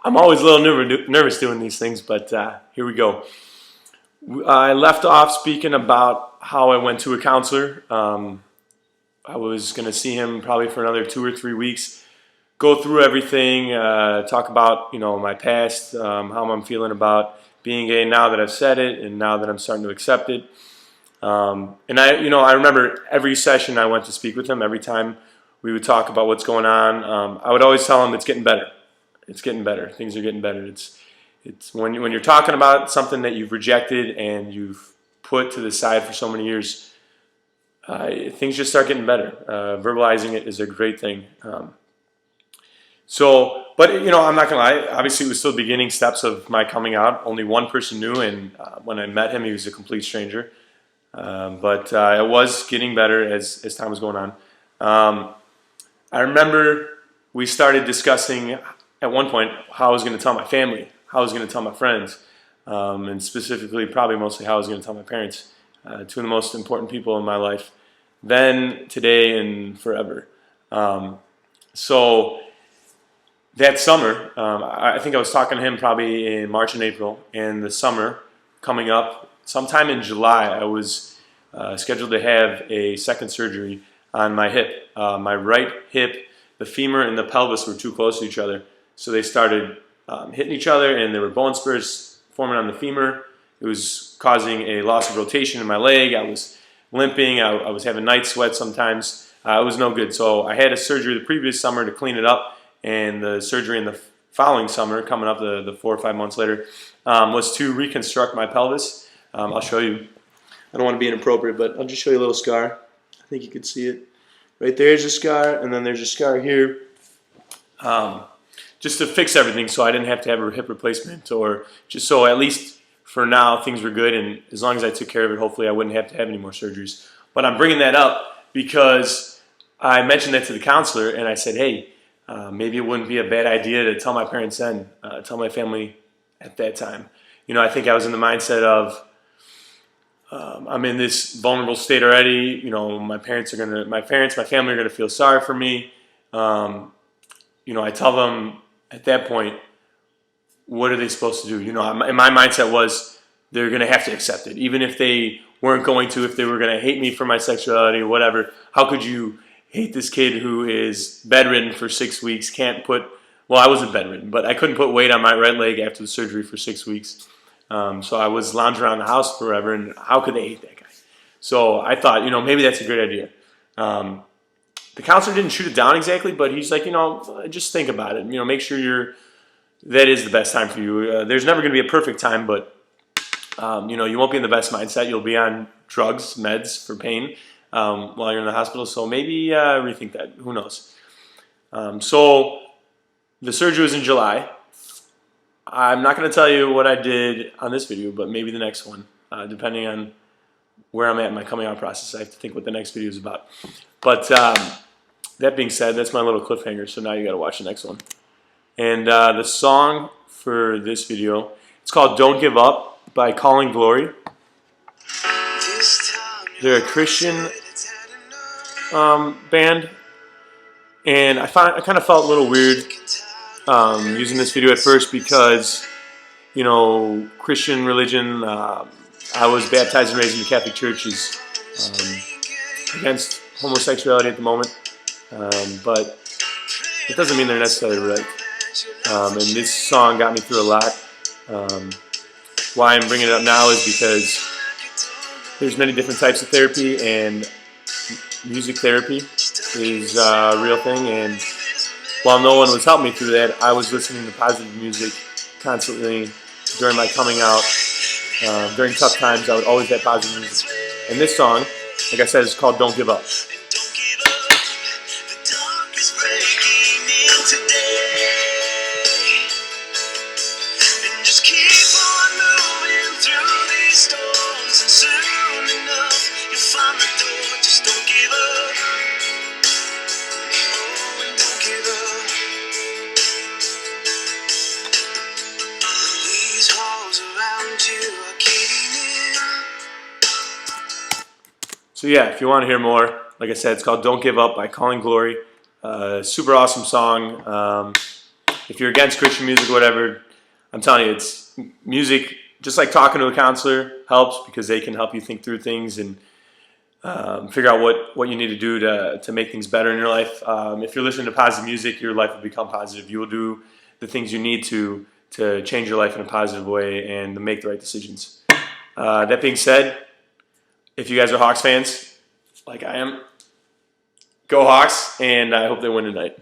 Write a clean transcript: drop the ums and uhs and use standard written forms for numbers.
I'm always a little nervous doing these things, but here we go. I left off speaking about how I went to a counselor. I was going to see him probably for another 2 or 3 weeks, go through everything, talk about my past, how I'm feeling about being gay now that I've said it and now that I'm starting to accept it. And I remember every session I went to speak with him, every time we would talk about what's going on, I would always tell him it's getting better. It's getting better. Things are getting better. It's when you're talking about something that you've rejected and you've put to the side for so many years, things just start getting better. Verbalizing it is a great thing. But I'm not gonna lie. Obviously, it was still beginning steps of my coming out. Only one person knew, and when I met him, he was a complete stranger. But it was getting better as time was going on. I remember we started discussing at one point how I was going to tell my family, how I was going to tell my friends, and specifically probably mostly how I was going to tell my parents, two of the most important people in my life, then, today, and forever. So that summer, I think I was talking to him probably in March and April, and the summer coming up, sometime in July, I was scheduled to have a second surgery on my hip. My right hip, the femur and the pelvis were too close to each other. So they started hitting each other, and there were bone spurs forming on the femur. It was causing a loss of rotation in my leg. I was limping. I was having night sweats sometimes. It was no good. So I had a surgery the previous summer to clean it up, and the surgery in the following summer, coming up the 4 or 5 months later, was to reconstruct my pelvis. I'll show you. I don't want to be inappropriate, but I'll just show you a little scar. I think you can see it. Right there's a scar, and then there's a scar here. Just to fix everything so I didn't have to have a hip replacement, or just so at least for now things were good, and as long as I took care of it, hopefully I wouldn't have to have any more surgeries. But I'm bringing that up because I mentioned that to the counselor, and I said, hey, maybe it wouldn't be a bad idea to tell my parents then, tell my family at that time. I think I was in the mindset of, I'm in this vulnerable state already. My family are gonna feel sorry for me. I tell them at that point, what are they supposed to do? And my mindset was they're gonna have to accept it, even if they weren't going to. If they were gonna hate me for my sexuality or whatever, how could you hate this kid who is bedridden for 6 weeks? Well, I wasn't bedridden, but I couldn't put weight on my right leg after the surgery for 6 weeks. So I was lounging around the house forever, and how could they hate that guy? So I thought, maybe that's a great idea. The counselor didn't shoot it down exactly, but he's like, just think about it. Make sure that is the best time for you. There's never going to be a perfect time, but you won't be in the best mindset. You'll be on drugs, meds for pain while you're in the hospital. So maybe rethink that. Who knows? So the surgery was in July. I'm not going to tell you what I did on this video, but maybe the next one, depending on where I'm at in my coming out process. I have to think what the next video is about. But that being said, that's my little cliffhanger, so now you got to watch the next one. And the song for this video, it's called Don't Give Up by Calling Glory. They're a Christian band, and I kind of felt a little weird using this video at first because, Christian religion, I was baptized and raised in the Catholic Church, is against homosexuality at the moment, but it doesn't mean they're necessarily right. And this song got me through a lot. Why I'm bringing it up now is because there's many different types of therapy, and music therapy is a real thing, and while no one was helping me through that, I was listening to positive music constantly during my coming out. During tough times, I would always have positive music. And this song, like I said, is called Don't Give Up. So yeah, if you want to hear more, like I said, it's called Don't Give Up by Calling Glory. Super awesome song. if you're against Christian music or whatever, I'm telling you, it's music. Just like talking to a counselor helps, because they can help you think through things and figure out what you need to do to make things better in your life. If you're listening to positive music, your life will become positive. You will do the things you need to change your life in a positive way and to make the right decisions. That being said, if you guys are Hawks fans, like I am, go Hawks, and I hope they win tonight.